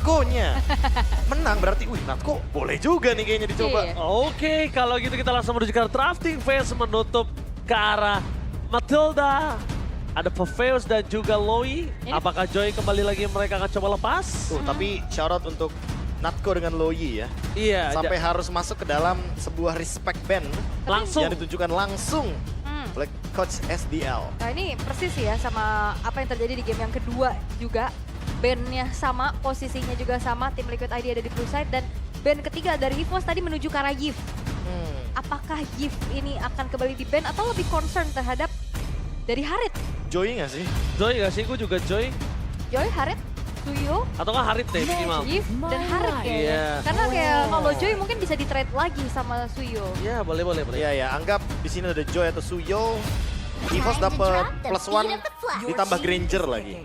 Natko-nya menang berarti, wih Natko boleh juga nih kayaknya dicoba. Iya. Oke, kalau gitu kita langsung menuju ke drafting phase menutup ke arah Matilda. Ada Pofeus dan juga Loi. Apakah Joy kembali lagi mereka akan coba lepas? Tapi shoutout untuk Natko dengan Loi ya. Iya. Sampai harus masuk ke dalam sebuah respect band langsung. yang ditunjukkan langsung oleh Coach SDL. Nah ini persis ya sama apa yang terjadi di game yang kedua juga. Bandnya sama, posisinya juga sama, tim Liquid ID ada di blue side dan band ketiga dari EVOS tadi menuju ke arah Yif. Apakah Yif ini akan kembali di band atau lebih concern terhadap dari Harit? Joy nggak sih? Joy gak sih? Gue juga Joy. Joy, Harit, Suyo, Atau kan Harit deh minimal. Yif, dan Harit kayaknya. Iya. Karena kayak kalau Joy mungkin bisa di trade lagi sama Suyo. Iya boleh. Iya ya, anggap di sini ada Joy atau Suyo. EVOS dapat +1 ditambah Granger lagi.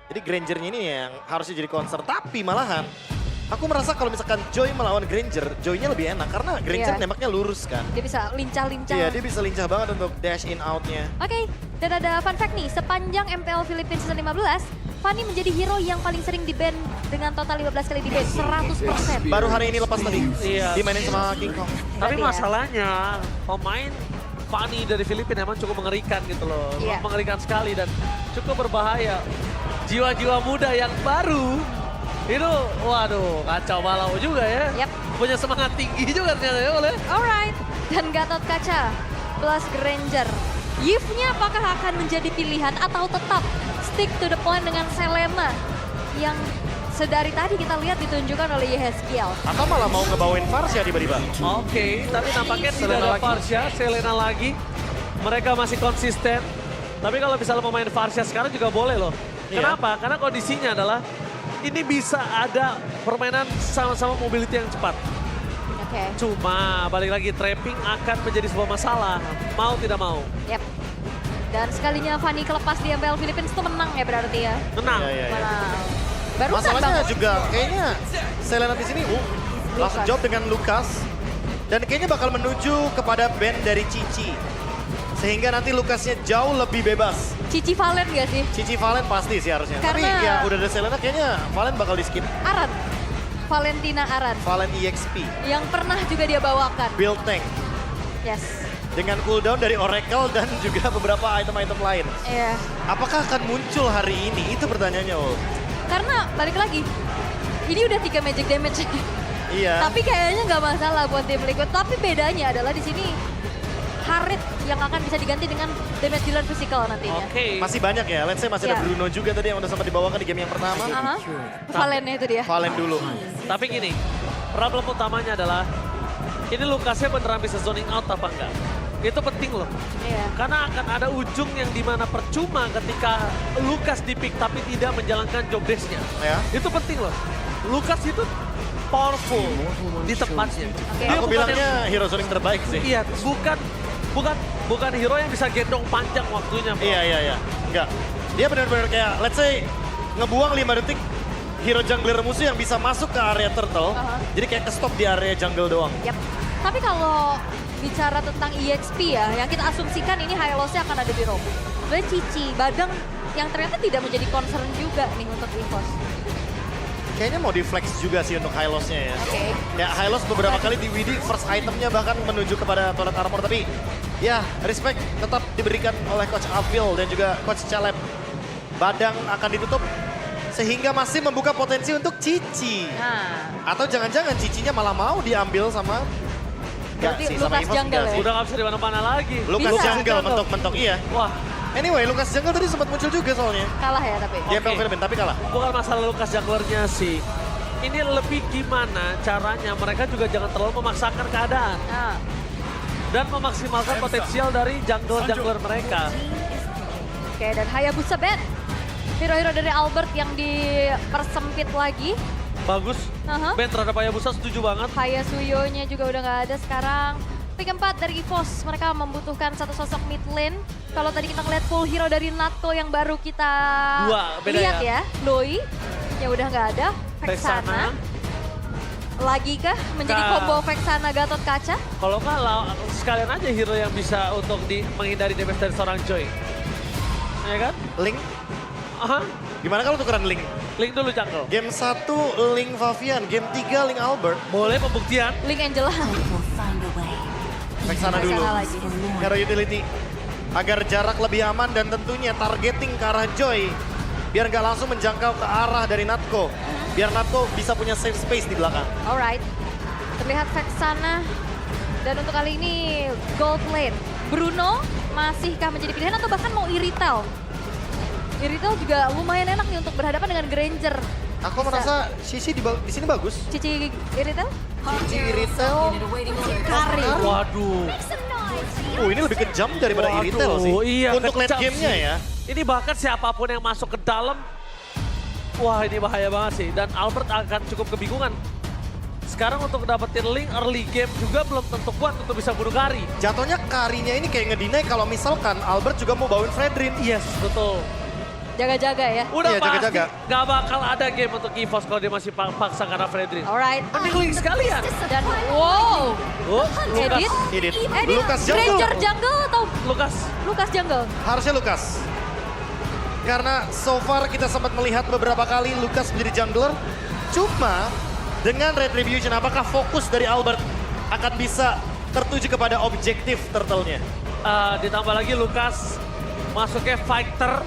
Jadi Grangernya ini yang harusnya jadi concern. Tapi malahan aku merasa kalau misalkan Joy melawan Granger, Joy-nya lebih enak. Karena Granger Iya. nembaknya lurus kan. Dia bisa lincah-lincah. Iya, dia bisa lincah banget untuk dash in out-nya. Oke, dan ada fun fact nih, sepanjang MPL Philippines season 15, Fanny menjadi hero yang paling sering di-ban dengan total 15 kali di-ban, 100%. Baru hari ini lepas tadi, Iya. dimainin sama King Kong. Tapi Berarti ya. masalahnya pemain Fanny dari Filipina emang cukup mengerikan gitu loh. Iya. Mengerikan sekali dan cukup berbahaya. Jiwa-jiwa muda yang baru itu waduh kacau balau juga ya. Yap. Punya semangat tinggi juga ternyata ya oleh. Alright, dan Gatot Kaca plus Granger. Yif-nya apakah akan menjadi pilihan atau tetap stick to the point dengan Selena yang sedari tadi kita lihat ditunjukkan oleh Yehezkiel. Atau malah mau ngebawain Varsya tiba-tiba. Oke, tapi nampaknya tidak Selena ada lagi. Varsya, Selena lagi. Mereka masih konsisten. Tapi kalau misalnya pemain Varsya sekarang juga boleh loh. Iya. Kenapa? Karena kondisinya adalah ini bisa ada permainan sama-sama mobility yang cepat. Oke, Cuma balik lagi trapping akan menjadi sebuah masalah. Mau tidak mau. yep. Dan sekalinya Fanny kelepas di MPL Philippines itu menang ya berarti ya. Tenang. Iya, iya, iya. Menang. Barusan Masalahnya Bang. juga kayaknya Selena di sini langsung jawab dengan Lucas. Dan kayaknya bakal menuju kepada band dari Cici. Sehingga nanti Lucasnya jauh lebih bebas. Cici Valen gak sih? Cici Valen pasti sih harusnya. Tapi Karena- ya udah ada Selena kayaknya Valen bakal di skip. Aran. Valentina Aran. Valen EXP, Yang pernah juga dia bawakan. build tank. Yes. Dengan cooldown dari Oracle dan juga beberapa item-item lain. Iya. Apakah akan muncul hari ini? Itu pertanyaannya, Ul. Karena balik lagi, ini udah 3 magic damage. Iya. Tapi kayaknya nggak masalah buat tim Liquid. Tapi bedanya adalah di sini Harit yang akan bisa diganti dengan damage dealer physical nantinya. Oke. Masih banyak ya, let's say masih ada Iya. Bruno juga tadi yang udah sempat dibawakan di game yang pertama. Aha. Valennya itu dia. Valen dulu. Tapi gini, problem utamanya adalah ini Lucasnya beneran bisa zoning out apa enggak? Itu penting loh. Iya. Karena akan ada ujung yang dimana percuma ketika Lucas di-pick tapi tidak menjalankan job desk-nya. Ya. Itu penting loh. Lucas itu powerful di tempatnya. Oke. Dia Aku bukan bilangnya hero zoning terbaik sih. Iya, bukan hero yang bisa gendong panjang waktunya. Bro. Iya. Enggak. Dia benar-benar kayak, let's say, ngebuang 5 detik hero jungler musuh yang bisa masuk ke area turtle. Aha. Jadi kayak ke-stop di area jungle doang. Yap. Tapi kalau bicara tentang EXP ya, yang kita asumsikan ini high loss-nya akan ada di Rob. Sebenarnya Cici, Badang yang ternyata tidak menjadi concern juga nih untuk EVOS. Kayaknya mau di-flex juga sih untuk high loss-nya ya. Oke. Ya high loss beberapa kali di WD first itemnya bahkan menuju kepada turret armor. Tapi ya respect tetap diberikan oleh Coach Avil dan juga Coach Caleb. Badang akan ditutup sehingga masih membuka potensi untuk Cici. Nah, Atau jangan-jangan Cicinya malah mau diambil sama... Enggak Berarti sih, Lucas sama EVOS jungle enggak ya? sih. Udah gak bisa di mana-mana lagi. Lucas Bisa. jungle mentok-mentok iya. Wah, Anyway, Lucas jungle tadi sempat muncul juga soalnya. kalah ya tapi. Di MPL Philippines, tapi kalah. bukan masalah Lucas junglernya sih. Ini lebih gimana caranya mereka juga jangan terlalu memaksakan keadaan. Nah, Dan memaksimalkan potensial dari jungler mereka. oke, dan Hayabusa Band. Hero-hero dari Albert yang dipersempit lagi. Bagus. Aha. Ben terhadap Hayabusa setuju banget. Hayasuyo-nya juga udah nggak ada sekarang. Pick 4 dari EVOS, mereka membutuhkan satu sosok mid lane. Kalau tadi kita ngeliat full hero dari Natko yang baru kita Dua, beda lihat ya. ya. Loi, yang udah nggak ada. Vexana. Vexana. Lagi kah menjadi Ka- combo Vexana Gatot Kaca? Kalau nggak sekalian aja hero yang bisa untuk menghindari damage dari seorang Joy. Ya kan? Link, Aha. Gimana kalau tukeran Link? Link dulu jungle. Game 1 Link Favian, game 3 Link Albert. Boleh pembuktian. Link Angela. Back sana dulu. Sana lagi. Hero utility. Agar jarak lebih aman dan tentunya targeting ke arah Joy. Biar nggak langsung menjangkau ke arah dari Natko. Biar Natko bisa punya safe space di belakang. Alright. Terlihat Vexana. Dan untuk kali ini gold lane. Bruno masihkah menjadi pilihan atau bahkan mau Iritel? Iritel juga lumayan enak nih untuk berhadapan dengan Granger. Aku merasa Sisi di sini bagus. Cici Iritel? Cici Iritel. Kari. Waduh. Ini lebih kejam daripada Waduh, Iritel sih. iya, Untuk late kejam game-nya sih. ya. Ini bahkan siapapun yang masuk ke dalam, wah ini bahaya banget sih. Dan Albert akan cukup kebingungan. Sekarang untuk dapetin Link early game juga belum tentu kuat untuk bisa bunuh Kari. Jatuhnya Karinya ini kayak ngedinai kalau misalkan Albert juga mau bawain Fredrin. Yes, betul. Jaga-jaga ya. Udah Iya, pasti jaga-jaga. gak bakal ada game untuk EVOS kalau dia masih paksa karena Fredrin. Alright. Mending Link sekalian. Dan wow. Oh, Edit. Edit. Edit. Lucas jungle. Granger jungle atau Lucas jungle? Harusnya Lucas. Karena so far kita sempat melihat beberapa kali Lucas menjadi jungler. Cuma dengan Retribution apakah fokus dari Albert akan bisa tertuju kepada objektif turtle-nya? ditambah lagi Lucas masuknya fighter.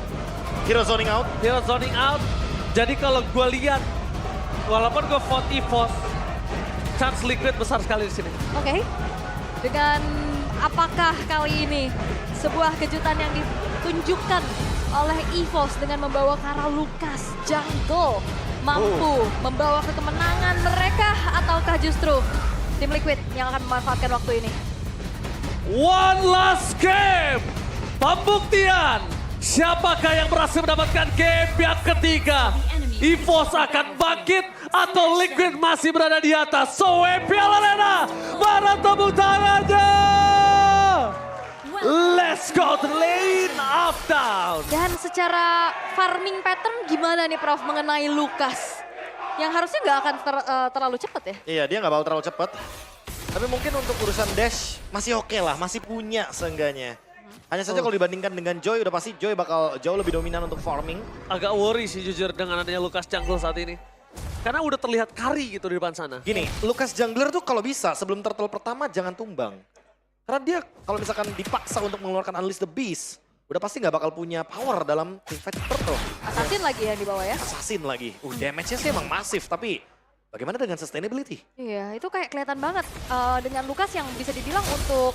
Hero zoning out. Hero zoning out. Jadi kalau gue lihat, walaupun gue vote EVOS, chance Liquid besar sekali di sini. Oke. Dengan apakah kali ini sebuah kejutan yang ditunjukkan oleh EVOS dengan membawa Kara Lucas jungle mampu membawa ke kemenangan mereka ataukah justru tim Liquid yang akan memanfaatkan waktu ini? One last game. Pembuktian. Siapakah yang berhasil mendapatkan game yang ketiga? EVOS akan bangkit atau Liquid masih berada di atas? Soe Piala Arena. Mana tepuk tangannya? Let's go to lane of down. Dan secara farming pattern gimana nih Prof mengenai Lucas? Yang harusnya nggak akan terlalu cepat ya? Iya, dia nggak bakal terlalu cepat. Tapi mungkin untuk urusan dash masih oke lah, masih punya seenggaknya. Hanya saja kalau dibandingkan dengan Joy, udah pasti Joy bakal jauh lebih dominan untuk farming. Agak worry sih jujur dengan adanya Lucas jungle saat ini. Karena udah terlihat carry gitu di depan sana. Gini, Lucas jungler tuh kalau bisa sebelum turtle pertama jangan tumbang. Karena dia kalau misalkan dipaksa untuk mengeluarkan Unleash the Beast, udah pasti nggak bakal punya power dalam teamfight turtle. Assassin lagi yang dibawa ya? Assassin lagi. Damage-nya sih emang masif, tapi bagaimana dengan sustainability? Iya, itu kayak kelihatan banget dengan Lucas yang bisa dibilang untuk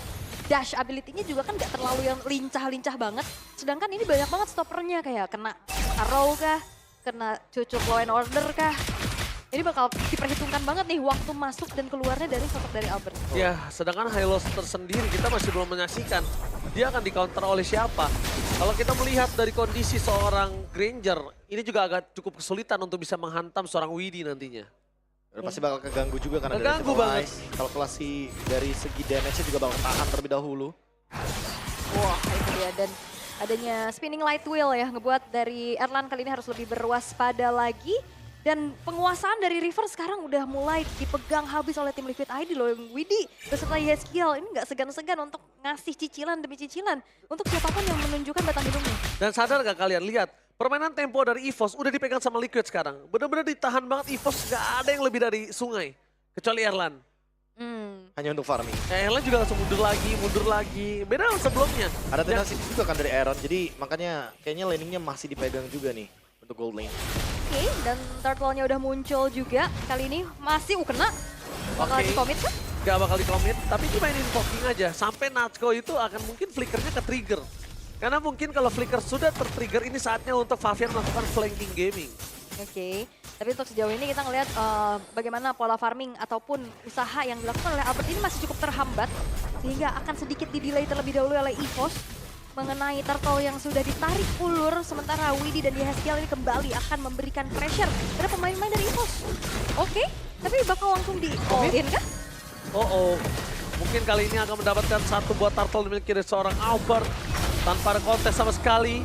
dash ability-nya juga kan gak terlalu yang lincah-lincah banget. Sedangkan ini banyak banget stoppernya kayak kena arrow kah, kena cucuk law and order kah. Ini bakal diperhitungkan banget nih waktu masuk dan keluarnya dari sosok dari Albert. Ya, sedangkan Hylos tersendiri kita masih belum menyaksikan. Dia akan di-counter oleh siapa? Kalau kita melihat dari kondisi seorang Granger, ini juga agak cukup kesulitan untuk bisa menghantam seorang Widdy nantinya. Udah pasti bakal keganggu juga karena Keganggu banget. Kalkulasi dari segi damage-nya juga bakal tahan terlebih dahulu. Wah, itu dia. Dan adanya spinning light wheel ya ngebuat dari Erlan kali ini harus lebih berwaspada lagi. Dan penguasaan dari River sekarang udah mulai dipegang habis oleh tim Liquid ID loh. Widdy beserta Yeskiel ini nggak segan-segan untuk ngasih cicilan demi cicilan untuk siapapun yang menunjukkan batang hidungnya. Dan sadar gak kalian lihat, permainan tempo dari EVOS udah dipegang sama Liquid sekarang. Bener-bener ditahan banget EVOS, gak ada yang lebih dari sungai. Kecuali Erlan. Hanya untuk farming. Erlan juga langsung mundur lagi. Beda dengan sebelumnya. Ada tendensi juga kan dari Aaron, jadi makanya kayaknya laningnya masih dipegang juga nih untuk gold lane. Oke, dan turtle-nya udah muncul juga. Kali ini masih kena. Bakal Oke. di-commit kan? Gak bakal di-commit, tapi dimainin poking aja. Sampai Natsko itu akan mungkin flickernya ke-trigger. Karena mungkin kalau flicker sudah ter-trigger, ini saatnya untuk Favian melakukan flanking gaming. Oke, tapi untuk sejauh ini kita ngelihat bagaimana pola farming ataupun usaha yang dilakukan oleh Albert ini masih cukup terhambat. Sehingga akan sedikit di-delay terlebih dahulu oleh EVOS. Mengenai turtle yang sudah ditarik ulur, sementara Widdy dan Yeskiel ini kembali akan memberikan pressure pada pemain-pemain dari EVOS. Oke, tapi bakal langsung di all-in kah? Mungkin kali ini akan mendapatkan satu buah turtle dimiliki dari seorang Albert. Tanpa ada kontes sama sekali.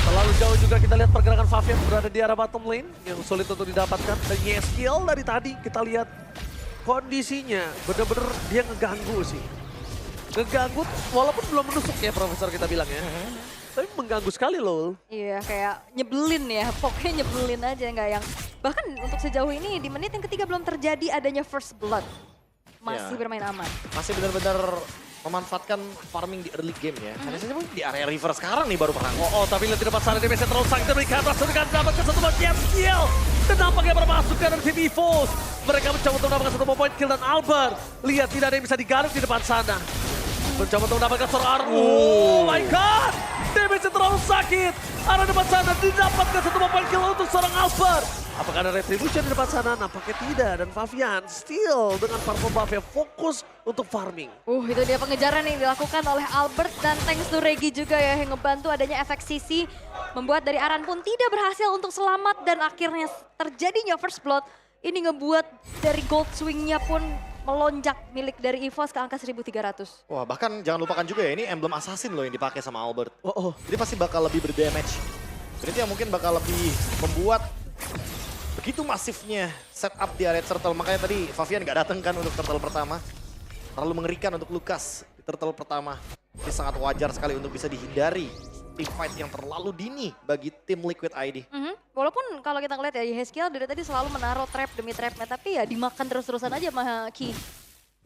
Terlalu jauh juga kita lihat pergerakan Favian berada di arah bottom lane yang sulit untuk didapatkan. Dan Yeskiel dari tadi kita lihat kondisinya bener-bener dia ngeganggu sih. Ngeganggu walaupun belum menusuk ya Profesor kita bilang ya. Tapi mengganggu sekali loh. Iya, kayak nyebelin ya. Pokoknya nyebelin aja, nggak yang... Bahkan untuk sejauh ini, di menit yang ketiga belum terjadi adanya first blood. Masih bermain aman. Masih benar-benar memanfaatkan farming di early game ya. Hanya saja di area river sekarang nih baru perang. Tapi lihat di depan sana, dia bisa terlalu sakit dari ke atas. Dengan mendapatkan satu bagian kill. Dan nampaknya bermasuk dari tim EVOS. Mereka mencoba untuk mendapatkan satu point kill dan Albert. Lihat tidak ada yang bisa digaruk di depan sana. Mencoba untuk mendapatkan seorang arm. Oh my god! Damage terlalu sakit. Arah depan sana didapatkan satu point kill untuk seorang Albert. Apakah ada retribution di depan sana? Nampaknya tidak. Dan Favian still dengan purple buff yang fokus untuk farming. Itu dia pengejaran yang dilakukan oleh Albert dan thanks to Regi juga ya yang ngebantu adanya efek sisi. Membuat dari Aran pun tidak berhasil untuk selamat dan akhirnya terjadinya first blood. Ini ngebuat dari gold swing-nya pun melonjak milik dari EVOS ke angka 1.300. Wah, bahkan jangan lupakan juga ya, ini emblem assassin loh yang dipakai sama Albert. Jadi pasti bakal lebih berdamage. Berarti yang mungkin bakal lebih membuat begitu masifnya setup di area turtle. Makanya tadi Favian nggak datang kan untuk turtle pertama. Terlalu mengerikan untuk Lucas di turtle pertama. Ini sangat wajar sekali untuk bisa dihindari team fight yang terlalu dini bagi tim Liquid ID. Walaupun kalau kita ngeliat ya, Yeskiel dari tadi selalu menaruh trap demi trapnya, tapi ya dimakan terus-terusan aja sama Ki.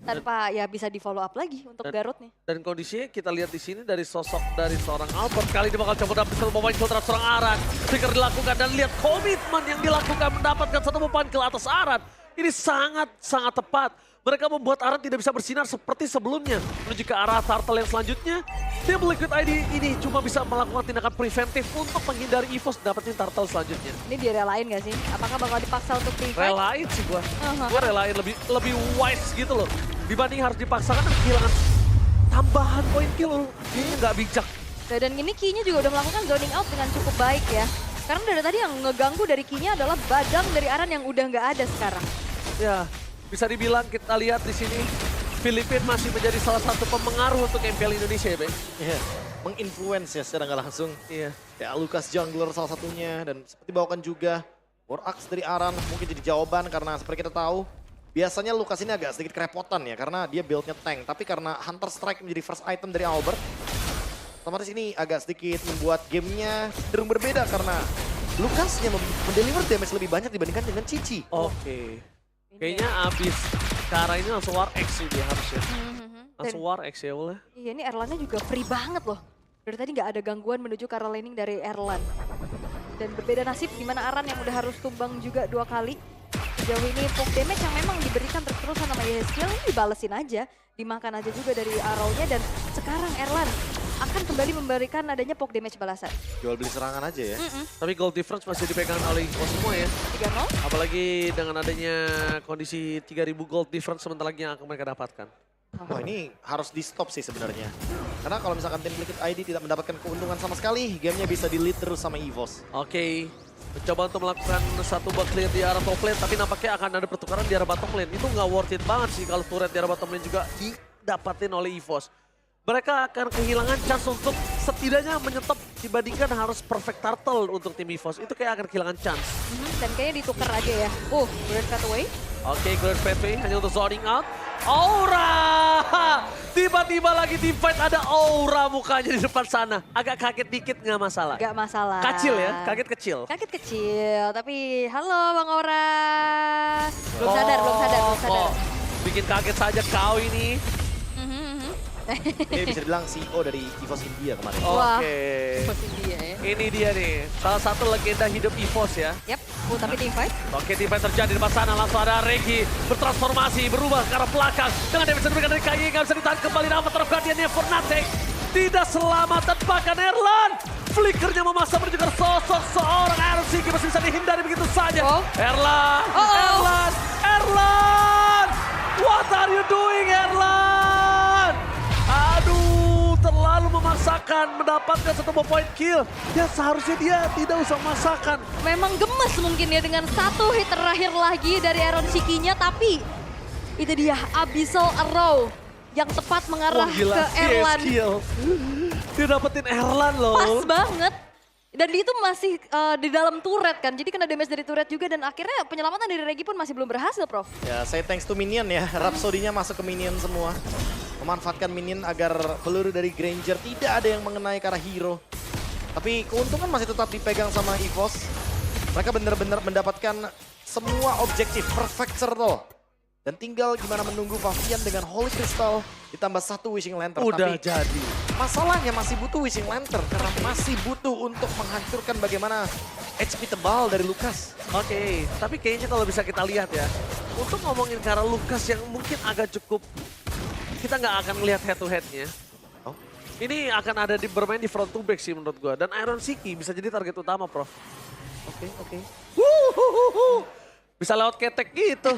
Tanpa ya bisa di follow up lagi untuk Garut nih. Dan kondisinya kita lihat di sini dari sosok dari seorang Albert. Kali ini bakal coba dapat satu point kill terhadap seorang Aran. Trigger dilakukan dan lihat komitmen yang dilakukan mendapatkan satu point kill atas Aran. Ini sangat tepat. Mereka membuat Aran tidak bisa bersinar seperti sebelumnya. Menuju ke arah turtle yang selanjutnya. Tim Liquid ID ini cuma bisa melakukan tindakan preventif untuk menghindari EVOS dapetin turtle selanjutnya. Ini dia relain gak sih? Apakah bakal dipaksa untuk di fight? Relain sih gua. Gua relain lebih wise gitu loh. Dibanding harus dipaksakan kehilangan tambahan poin kill. Ini nggak bijak. Dan ini Ki-nya juga udah melakukan zoning out dengan cukup baik ya. Karena dari tadi yang ngeganggu dari Ki-nya adalah badang dari Aran yang udah nggak ada sekarang. Ya, bisa dibilang kita lihat di sini Filipina masih menjadi salah satu pemengaruh untuk MPL Indonesia ya, Be. Iya, menginfluence ya secara nggak langsung. Iya. Ya Lucas Jungler salah satunya dan seperti bawakan juga War Axe dari Aran mungkin jadi jawaban karena seperti kita tahu biasanya Lucas ini agak sedikit kerepotan ya karena dia build-nya tank. Tapi karena Hunter Strike menjadi first item dari Albert, otomatis ini agak sedikit membuat gamenya cenderung berbeda karena Lucasnya mendeliver damage lebih banyak dibandingkan dengan Cici. Oke. Kayaknya abis Kara ini langsung War X sih dia harusnya. Langsung War X ya boleh. Iya ini Erlannya juga free banget loh. Dari tadi nggak ada gangguan menuju ke arah laning dari Erlan. Dan berbeda nasib di mana Aran yang udah harus tumbang juga 2 kali. Sejauh ini poke damage yang memang diberikan terus-terusan sama Yeskiel ini dibalesin aja. Dimakan aja juga dari arrow-nya dan sekarang Erlan akan kembali memberikan adanya poke damage balasan. Jual beli serangan aja ya. Tapi gold difference masih dipegang oleh EVOS semua ya. 3-0. Apalagi dengan adanya kondisi 3000 gold difference sebentar lagi yang akan mereka dapatkan. Wah ini harus di stop sih sebenarnya. Karena kalau misalkan tim Liquid ID tidak mendapatkan keuntungan sama sekali, gamenya bisa di lead terus sama EVOS. Oke. Mencoba untuk melakukan satu bug clear di arah top lane, tapi nampaknya akan ada pertukaran di arah bottom lane. Itu nggak worth it banget sih kalau turret di arah bottom lane juga didapatin oleh EVOS. Mereka akan kehilangan chance untuk setidaknya menyetop dibandingkan harus perfect turtle untuk tim EVOS. Itu kayak akan kehilangan chance. Dan kayaknya ditukar aja ya. Grand cutaway. Oke, Grand Pathway hanya untuk zoning out. Aura! Tiba-tiba lagi team fight ada aura mukanya di depan sana. Agak kaget dikit nggak masalah. Gak masalah. Kecil ya, kaget kecil. Kaget kecil, tapi halo Bang Aura. Belum sadar. Bikin kaget saja kau ini. Ini bisa dibilang CEO dari EVOS India kemarin. Wah, Oke. pasti dia ya. Ini dia nih, salah satu legenda hidup EVOS ya. Yap, tapi team fight. Oke, team fight terjadi di depan sana. Langsung ada Regi bertransformasi, berubah ke arah belakang. Dengan damage diberikan dari KY, nggak bisa ditahan kembali. Nama terhadap Guardian-nya for nothing. Tidak selamat dan bahkan Erlan. Flickernya memasang menuju ke sosok seorang Aaron Sigi. Masih bisa dihindari begitu saja. Erlan, Erlan. What are you doing Erlan? Aduh, terlalu memaksakan mendapatkan satu point kill. Ya seharusnya dia tidak usah memaksakan. Memang gemes mungkin ya dengan satu hit terakhir lagi dari Aaron Shikinya, tapi itu dia Abyssal Arrow yang tepat mengarah ke Erlan. Dia dapetin Erlan loh. Pas banget. Dan itu masih di dalam turret kan, jadi kena damage dari turret juga dan akhirnya penyelamatan dari Regi pun masih belum berhasil, Prof. Ya, say thanks to minion ya. Rhapsody-nya masuk ke minion semua. Memanfaatkan minion agar peluru dari Granger tidak ada yang mengenai ke arah hero. Tapi keuntungan masih tetap dipegang sama EVOS. Mereka benar-benar mendapatkan semua objektif perfect circle. Dan tinggal gimana menunggu Favian dengan Holy Crystal ditambah 1 Wishing Lantern. Udah Tapi jadi. masalahnya masih butuh Wishing Lantern karena masih butuh untuk menghancurkan bagaimana HP tebal dari Lucas. Oke, tapi kayaknya kalau bisa kita lihat ya, untuk ngomongin ke arah Lucas yang mungkin agak cukup, kita nggak akan melihat head to headnya. Oh. Ini akan ada bermain di front to back sih menurut gua. Dan Iron Siki bisa jadi target utama, Prof. Oke. Bisa lewat ketek gitu.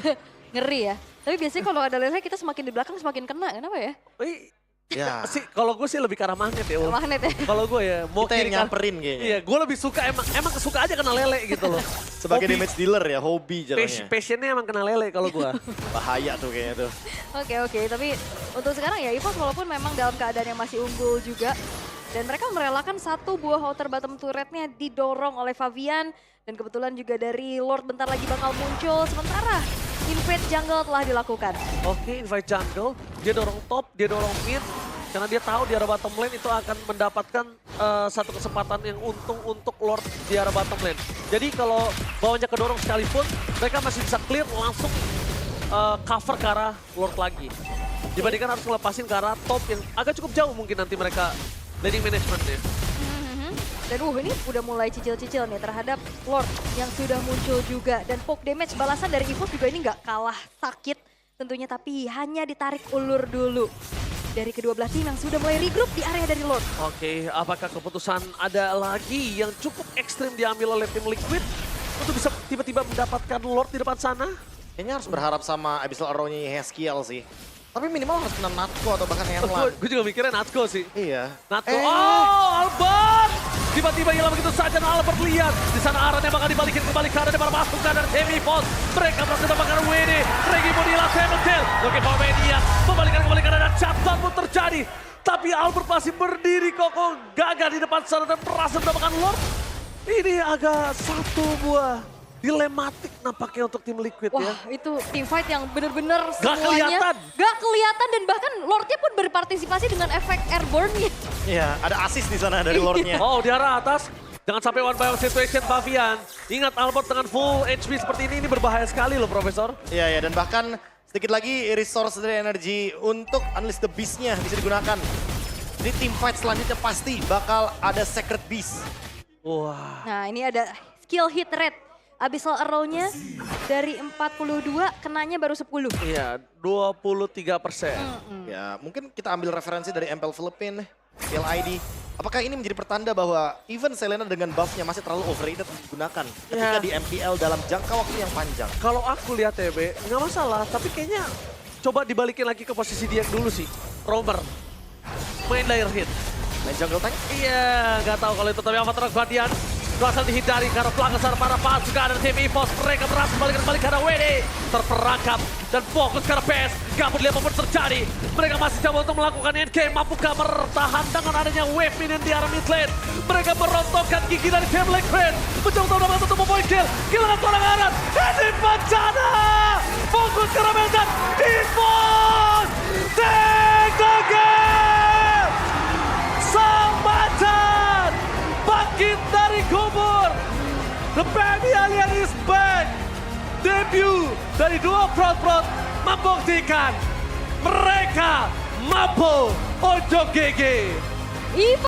Ngeri ya. Tapi biasanya kalau ada Lele kita semakin di belakang semakin kena. Kenapa ya? Wih, Ya, sih kalau gue sih lebih ke arah magnet ya. Ul. Magnet ya. Kalau gue ya mau kita kiri yang kan. nyamperin kayaknya. Iya, gue lebih suka emang suka aja kena lele gitu loh. Sebagai Hobi, damage dealer ya, hobi jalannya. passionnya emang kena lele kalau gue. Bahaya tuh kayaknya tuh. Oke, tapi untuk sekarang ya EVOS walaupun memang dalam keadaan yang masih unggul juga. Dan mereka merelakan 1 buah outer bottom turretnya didorong oleh Favian. Dan kebetulan juga dari Lord bentar lagi bakal muncul. Sementara invade jungle telah dilakukan. Oke, invite jungle, dia dorong top, dia dorong mid. Karena dia tahu di arah bottom lane itu akan mendapatkan satu kesempatan yang untung untuk Lord di arah bottom lane. Jadi kalau bawahnya kedorong sekalipun, mereka masih bisa clear langsung cover ke arah Lord lagi. Dibandingkan harus ngelepasin ke arah top yang agak cukup jauh mungkin nanti mereka laning managementnya. Dan ini udah mulai cicil-cicil nih terhadap Lord yang sudah muncul juga. Dan poke damage balasan dari EVOS juga ini nggak kalah sakit tentunya. Tapi hanya ditarik ulur dulu dari kedua belah tim yang sudah mulai regroup di area dari Lord. Oke, apakah keputusan ada lagi yang cukup ekstrim diambil oleh tim Liquid untuk bisa tiba-tiba mendapatkan Lord di depan sana? Kayaknya harus berharap sama Abyssal Arrow-nya Heskiel sih. Tapi minimal harus kena Natko atau bahkan Erlang. Gue juga mikirnya Natko sih. Iya. Natko, oh Albert! Tiba-tiba hilang begitu saja dan Albert lihat. Di sana arahnya bakal dibalikin kembali ke arah para pasukan dari Heavy Force. Mereka berhasil mendapatkan WD. Regi Modila Sementil. Oke, Palmenia membalikan kembali ke arah dan shutdown pun terjadi. Tapi Albert masih berdiri kokoh gagah di depan sana dan berhasil mendapatkan Lord. Ini agak satu buah dilematik nampaknya untuk tim Liquid ya. Wah, itu team fight yang bener-bener Gak kelihatan. gak kelihatan dan bahkan Lordnya pun berpartisipasi dengan efek airborne-nya. Iya, ada assist di sana dari Lordnya. Oh, di arah atas. Jangan sampai one by one situation Favian. Ingat Albert dengan full HP seperti ini berbahaya sekali loh, Profesor. Iya, dan bahkan sedikit lagi resource dari energi untuk Unleash the Beast-nya bisa digunakan. Jadi tim fight selanjutnya pasti bakal ada Sacred Beast. Wah. Nah, ini ada skill hit rate. Abyssal Arrow-nya dari 42 kenanya baru 10. Iya, 23%. Ya, mungkin kita ambil referensi dari MPL Philippines, PLID. Apakah ini menjadi pertanda bahwa even Selena dengan buff-nya masih terlalu overrated untuk digunakan ketika Ya. di MPL dalam jangka waktu yang panjang? Kalau aku lihat ya, Be, nggak masalah. Tapi kayaknya coba dibalikin lagi ke posisi dia yang dulu sih. Romer. Main layer hit. Main jungle tank? Iya, nggak tahu kalau itu. Tapi Avatar Guardian berhasil dihindari karena pelanggaran para pasukan dari tim EVOS. Mereka berhasil kembali karena WD. Terperangkap dan fokus karena PS. Gak peduli apapun terjadi. Mereka masih coba untuk melakukan endgame. Mampukah bertahan dengan adanya wave minion di arah mid lane. Mereka merontokkan gigi dari tim Liquid. Mencoba untuk mendapatkan satu point kill. Kehilangan serangan. Ini bencana. Fokus karena Meldan. EVOS. Take the game. Sang macan. Bangkit dari kubur. The Baby Alien is back. Debut dari dua front membuktikan mereka mampu untuk GG.